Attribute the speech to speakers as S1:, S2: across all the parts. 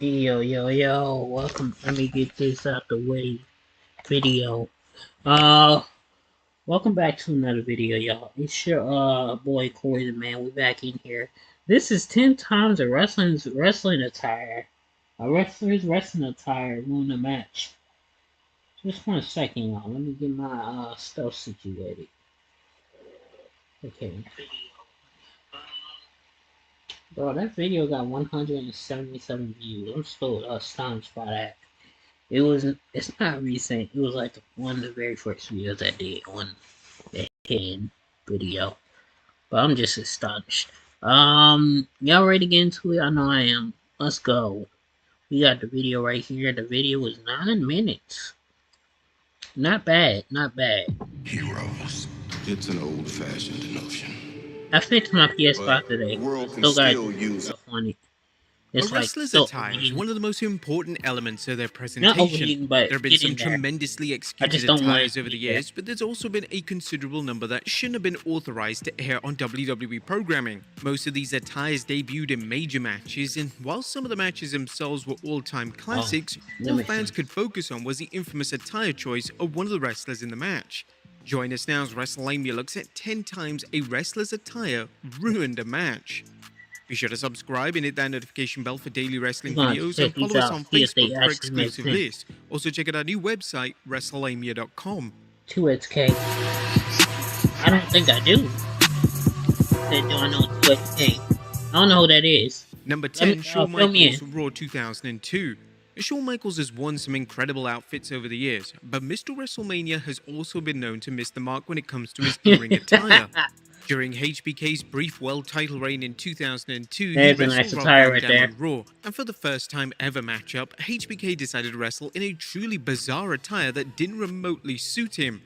S1: Yo, welcome. Let me get this out the way. Video. Uh, Welcome back to another video, y'all. It's your boy Corey the Man. We back in here. This is 10 times a wrestling attire. A wrestler's wrestling attire won a match. Just 1 second, y'all. Let me get my stuff situated. Okay. Bro, that video got 177 views. I'm still astonished by that. It's not recent. It was like one of the very first videos I did on the head video. But I'm just astonished. Y'all ready to get into it? I know I am. Let's go. We got the video right here. The video was 9 minutes. Not bad, not bad.
S2: Heroes. It's an old-fashioned notion.
S1: I fixed my PS5 today.
S2: The world can
S1: Still got
S2: still use
S1: stuff on it. It's
S3: A wrestler's
S1: still
S3: attire is
S1: overheating.
S3: one of the most important elements of their
S1: Not
S3: presentation.
S1: overheating, but
S3: There have been
S1: getting
S3: some
S1: there.
S3: tremendously
S1: I
S3: executed
S1: just don't want
S3: attires
S1: it
S3: over the
S1: to be there.
S3: years, but there's also been a considerable number that shouldn't have been authorized to air on WWE programming. Most of these attires debuted in major matches, and while some of the matches themselves were all-time classics, all fans could focus on was the infamous attire choice of one of the wrestlers in the match. Join us now as WrestleLamia looks at 10 times a wrestler's attire ruined a match. Be sure to subscribe and hit that notification bell for daily wrestling videos, and follow us on Facebook for exclusive lists. Also check out our new website, WrestleLamia.com.
S1: 2XK. I don't think I do. Do I know 2XK? I don't know who that is.
S3: Number 10, Shawn
S1: fill me
S3: Michaels, Raw 2002. Shawn Michaels has worn some incredible outfits over the years, but Mr. WrestleMania has also been known to miss the mark when it comes to his in-ring attire. During HBK's brief world title reign in 2002,
S1: There's
S3: he
S1: a nice
S3: wrestled
S1: attire
S3: Rob
S1: right
S3: Van
S1: there.
S3: Dam on Raw, and for the first time ever matchup, HBK decided to wrestle in a truly bizarre attire that didn't remotely suit him.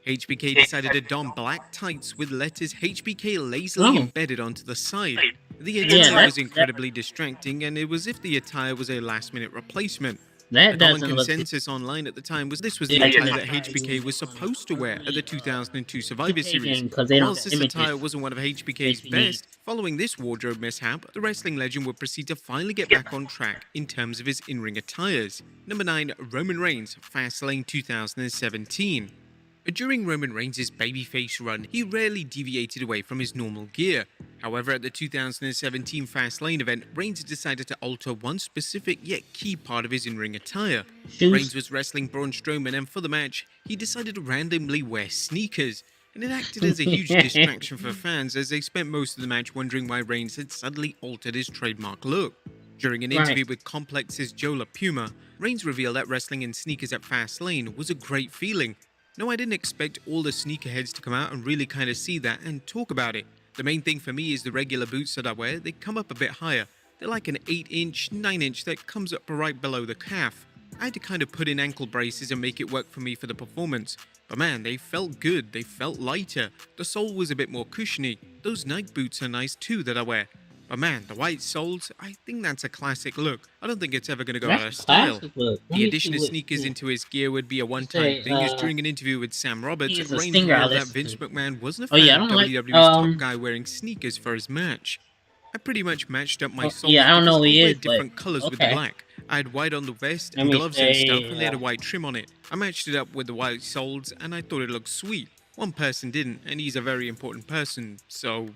S3: HBK decided to don black tights with letters HBK lazily embedded onto the side. The attire was incredibly distracting, and it was as if the attire was a last-minute replacement. The common consensus online at the time was this was the attire that HBK was supposed to wear at the 2002 Survivor Series. Whilst this attire wasn't one of HBK's best, following this wardrobe mishap, the wrestling legend would proceed to finally get back on track in terms of his in-ring attires. Number 9, Roman Reigns, Fastlane 2017. During Roman Reigns' babyface run, he rarely deviated away from his normal gear. However, at the 2017 Fastlane event, Reigns decided to alter one specific yet key part of his in-ring attire. Reigns was wrestling Braun Strowman, and for the match, he decided to randomly wear sneakers. And it acted as a huge distraction for fans as they spent most of the match wondering why Reigns had suddenly altered his trademark look. During an interview with Complex's Joe LaPuma, Reigns revealed that wrestling in sneakers at Fastlane was a great feeling. No, I didn't expect all the sneakerheads to come out and really kind of see that and talk about it. The main thing for me is the regular boots that I wear, they come up a bit higher. They're like an 8-inch, 9-inch that comes up right below the calf. I had to kind of put in ankle braces and make it work for me for the performance. But man, they felt good, they felt lighter. The sole was a bit more cushiony. Those Nike boots are nice too that I wear. But man, the white soles, I think that's a classic look. I don't think it's ever going to go out of style. The addition of sneakers into his gear would be a one-time thing, as during an interview with Sam Roberts, Reigns revealed that Vince McMahon wasn't a fan of WWE's top guy wearing sneakers for his match. I pretty much matched up my soles
S1: I don't know who he is,
S3: different colors with the black. I had white on the vest and gloves and stuff, and they had a white trim on it. I matched it up with the white soles, and I thought it looked sweet. One person didn't, and he's a very important person, so...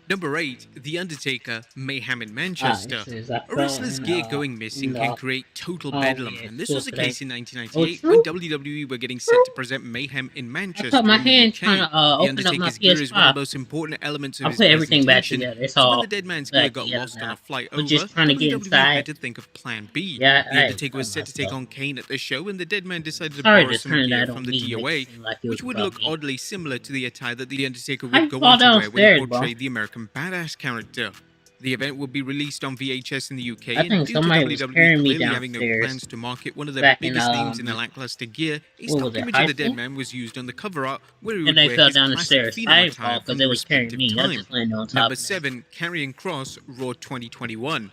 S3: Number 8, The Undertaker, Mayhem in Manchester. A wrestler's gear going missing can create total bedlam, and this was the case in 1998 when WWE were getting set to present Mayhem in Manchester.
S1: I put my hand trying to
S3: The
S1: open up my
S3: Undertaker's gear is one of
S1: PS5.
S3: the most important elements of
S1: I'll
S3: his
S1: put everything back
S3: presentation,
S1: together. It's
S3: so
S1: all
S3: when the dead man's gear
S1: back
S3: got
S1: together
S3: lost on
S1: now.
S3: a flight
S1: We're
S3: over,
S1: just trying to get
S3: WWE
S1: inside.
S3: had to think of plan B.
S1: Yeah,
S3: The Undertaker was set to take on Kane at the show, and the dead man decided to
S1: Sorry
S3: borrow
S1: to
S3: some
S1: turn
S3: gear
S1: that
S3: from
S1: on
S3: the
S1: me,
S3: DOA,
S1: make it seem like it
S3: which
S1: was
S3: would
S1: about
S3: look
S1: me.
S3: oddly similar to the attire that the Undertaker
S1: I
S3: would go
S1: fall
S3: on to wear when he
S1: downstairs, bro.
S3: portrayed the American Badass character. The event will be released on VHS in the UK,
S1: I
S3: and
S1: think
S3: due to
S1: somebody was
S3: WWE
S1: carrying me
S3: clearly having no
S1: downstairs
S3: plans to market one of their
S1: back in,
S3: biggest names in the lackluster gear, a
S1: what was
S3: stock
S1: it,
S3: image
S1: high
S3: of the dead
S1: school?
S3: man was used on the cover art, where he would
S1: And they
S3: wear
S1: fell
S3: his
S1: down the
S3: classic
S1: stairs.
S3: Phenom
S1: I
S3: attire
S1: fall
S3: from
S1: because
S3: the
S1: they was carrying
S3: respective
S1: me. I
S3: time.
S1: just landed on top
S3: Number
S1: of them.
S3: 7, Karrion Kross, Raw 2021.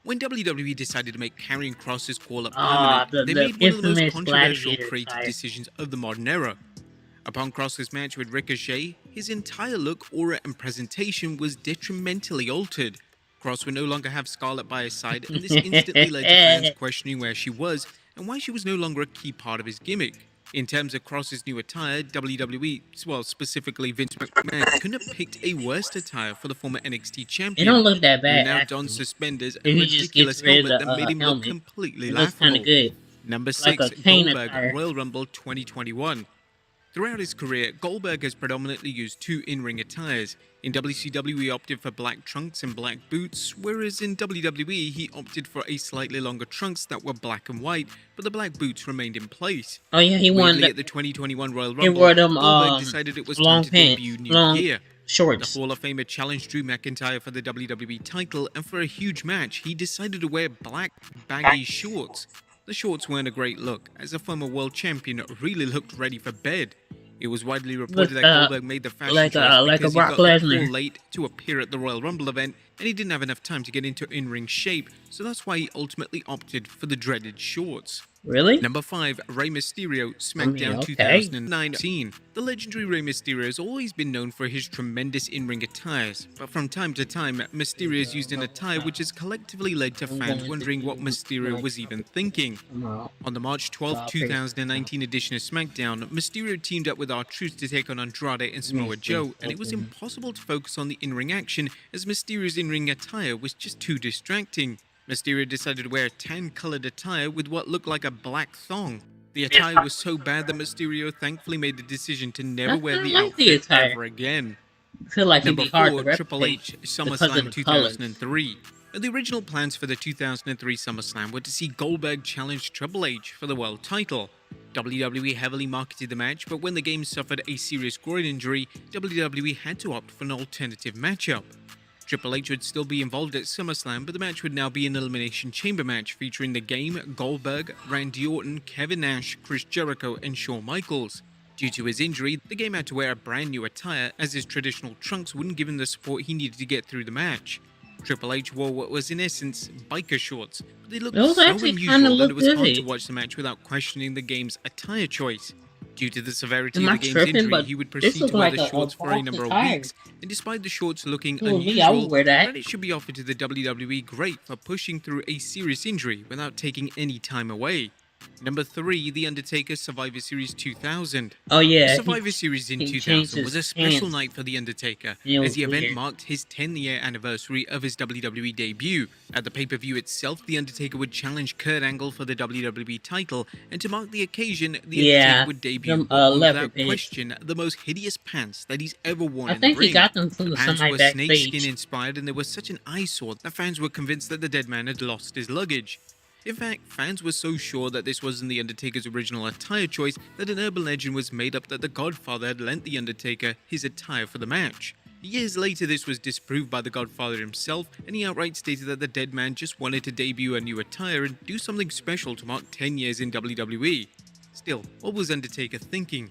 S3: When WWE decided to make Karrion Kross's call-up permanent, they made one of the most
S1: infamous
S3: controversial
S1: gladiator
S3: creative
S1: attire.
S3: decisions of the modern era. Upon Kross's match with Ricochet, his entire look, aura, and presentation was detrimentally altered. Cross would no longer have Scarlett by his side, and this instantly led to fans questioning where she was and why she was no longer a key part of his gimmick. In terms of Cross's new attire, WWE, well specifically Vince McMahon, couldn't have picked a worse attire for the former NXT
S1: It
S3: champion.
S1: don't look that
S3: He
S1: bad.
S3: now
S1: Actually.
S3: donned suspenders
S1: If
S3: and a
S1: he just
S3: ridiculous
S1: gets rid of
S3: helmet that
S1: the
S3: made him
S1: helmet,
S3: look completely
S1: it looks kind
S3: laughable.
S1: of good.
S3: Number
S1: Like
S3: 6,
S1: a Kane
S3: Goldberg,
S1: attire.
S3: Royal Rumble 2021. Throughout his career, Goldberg has predominantly used two in-ring attires. In WCW, he opted for black trunks and black boots, whereas in WWE, he opted for a slightly longer trunks that were black and white, but the black boots remained in place.
S1: Oh yeah, he won.
S3: Weirdly, at the 2021 Royal
S1: He
S3: Rumble,
S1: wore them
S3: Goldberg decided it was time
S1: long
S3: to
S1: pants,
S3: debut new
S1: long
S3: gear. The
S1: shorts.
S3: Hall of Famer challenged Drew McIntyre for the WWE title, and for a huge match, he decided to wear black baggy shorts. The shorts weren't a great look, as the former world champion really looked ready for bed. It was widely reported that Goldberg made the fashion choice because he got the call late to appear at the Royal Rumble event, and he didn't have enough time to get into in-ring shape, so that's why he ultimately opted for the dreaded shorts.
S1: Really?
S3: Number 5, Rey Mysterio, SmackDown
S1: okay.
S3: 2019. The legendary Rey Mysterio has always been known for his tremendous in-ring attires, but from time to time, Mysterio has used an attire which has collectively led to fans wondering what Mysterio was even thinking. On the March 12, 2019 edition of SmackDown, Mysterio teamed up with R-Truth to take on Andrade and Samoa Joe, and it was impossible to focus on the in-ring action as Mysterio's in-ring attire was just too distracting. Mysterio decided to wear a tan-colored attire with what looked like a black thong. The attire was so bad that Mysterio thankfully made the decision to never wear the outfit ever again.
S1: I feel like
S3: Number
S1: it'd be hard
S3: 4,
S1: to
S3: Triple H, SummerSlam 2003. The original plans for the 2003 SummerSlam were to see Goldberg challenge Triple H for the world title. WWE heavily marketed the match, but when the game suffered a serious groin injury, WWE had to opt for an alternative matchup. Triple H would still be involved at SummerSlam, but the match would now be an Elimination Chamber match featuring The Game, Goldberg, Randy Orton, Kevin Nash, Chris Jericho, and Shawn Michaels. Due to his injury, The Game had to wear a brand new attire as his traditional trunks wouldn't give him the support he needed to get through the match. Triple H wore what was in essence biker shorts, but they looked so unusual that it was hard to watch the match without questioning The Game's attire choice. Due to the severity of The Game's injury, he would proceed to wear the shorts for a number of weeks, and despite the shorts looking unusual, credit should be offered to the WWE great for pushing through a serious injury without taking any time away. Number 3, The Undertaker Survivor Series 2000.
S1: Oh yeah,
S3: the Survivor Series in 2000 was a special night for The Undertaker, as the event marked his 10th-year anniversary of his WWE debut. At the pay-per-view itself, The Undertaker would challenge Kurt Angle for the WWE title, and to mark the occasion, The Undertaker would debut without question the most hideous pants that he's ever worn in the ring.
S1: He got them from
S3: the pants were
S1: backstage.
S3: snakeskin inspired, and they were such an eyesore that fans were convinced that the dead man had lost his luggage. In fact, fans were so sure that this wasn't The Undertaker's original attire choice that an urban legend was made up that The Godfather had lent The Undertaker his attire for the match. Years later, this was disproved by The Godfather himself, and he outright stated that the dead man just wanted to debut a new attire and do something special to mark 10 years in WWE. Still, what was Undertaker thinking?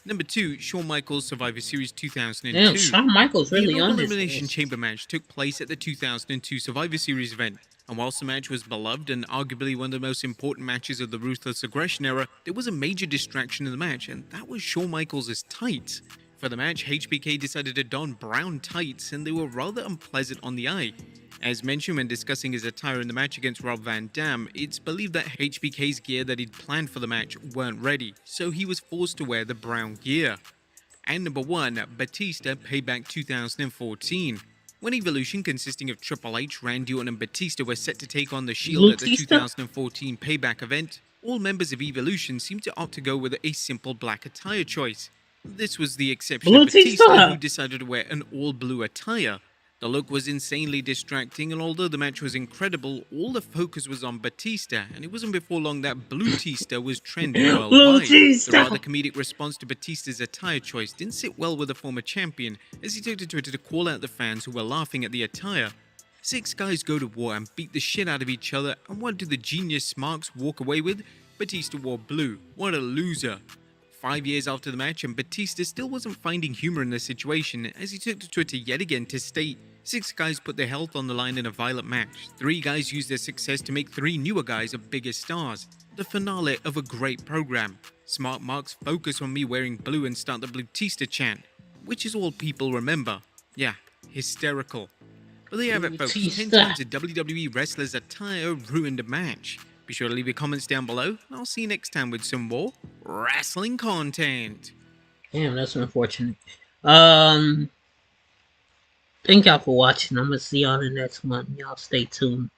S3: Number 2, Shawn Michaels Survivor Series 2002.
S1: Damn, Shawn Michaels really on
S3: The
S1: this
S3: Elimination
S1: list.
S3: Chamber match took place at the 2002 Survivor Series event, and whilst the match was beloved and arguably one of the most important matches of the Ruthless Aggression era, there was a major distraction in the match, and that was Shawn Michaels' tights. For the match, HBK decided to don brown tights, and they were rather unpleasant on the eye. As mentioned when discussing his attire in the match against Rob Van Dam, it's believed that HBK's gear that he'd planned for the match weren't ready, so he was forced to wear the brown gear. And number 1, Batista Payback 2014. When Evolution, consisting of Triple H, Randy Orton, and Batista, were set to take on The Shield at the 2014 Payback event, all members of Evolution seemed to opt to go with a simple black attire choice. This was the exception of Batista, who decided to wear an all-blue attire. The look was insanely distracting, and although the match was incredible, all the focus was on Batista, and it wasn't before long that Blue-tista was trending worldwide. The rather comedic response to Batista's attire choice didn't sit well with the former champion, as he took to Twitter to call out the fans who were laughing at the attire. 6 guys go to war and beat the shit out of each other, and what do the genius marks walk away with? Batista wore blue. What a loser. 5 years after the match, and Batista still wasn't finding humor in the situation, as he took to Twitter yet again to state, 6 guys put their health on the line in a violent match. 3 guys used their success to make 3 newer guys of bigger stars. The finale of a great program. Smart marks focus on me wearing blue and start the Blue-tista chant, which is all people remember. Yeah, hysterical. But there you have it, folks. 10 times a WWE wrestler's attire ruined a match. Be sure to leave your comments down below, and I'll see you next time with some more wrestling content.
S1: Damn, that's unfortunate. Thank y'all for watching. I'm gonna see y'all in the next one. Y'all stay tuned.